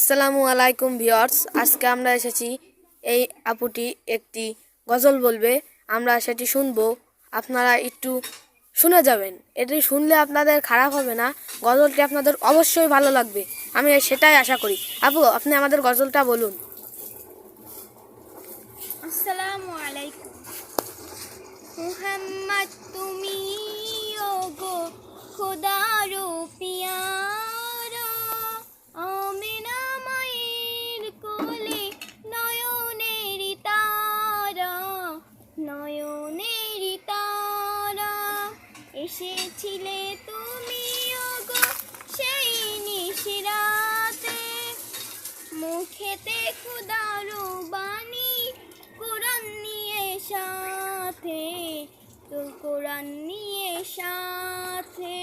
আসসালামু আলাইকুম ভিউয়ার্স, আজকে আমরা এসেছি এই আপুটি একটি গজল বলবে, আমরা সেটি শুনবো। আপনারা একটু শুনে যাবেন, এটি শুনলে আপনাদের খারাপ হবে না, গজলটি আপনাদের অবশ্যই ভালো লাগবে, আমি সেটাই আশা করি। আপু, আপনি আমাদের গজলটা বলুন। আসসালামু আলাইকুম। মুহাম্মদ তুমি ওগো খোদার পিয়ারা, আমিনা মায়ের কোলে নয়নের তারা, নয়নের তারা। এসেছিলে তুমি ওগো সেই নিশিরাতে, মুখেতে খোদার বাণী কোরআন নিয়ে সাথে, তো কোরআন নিয়ে সাথে।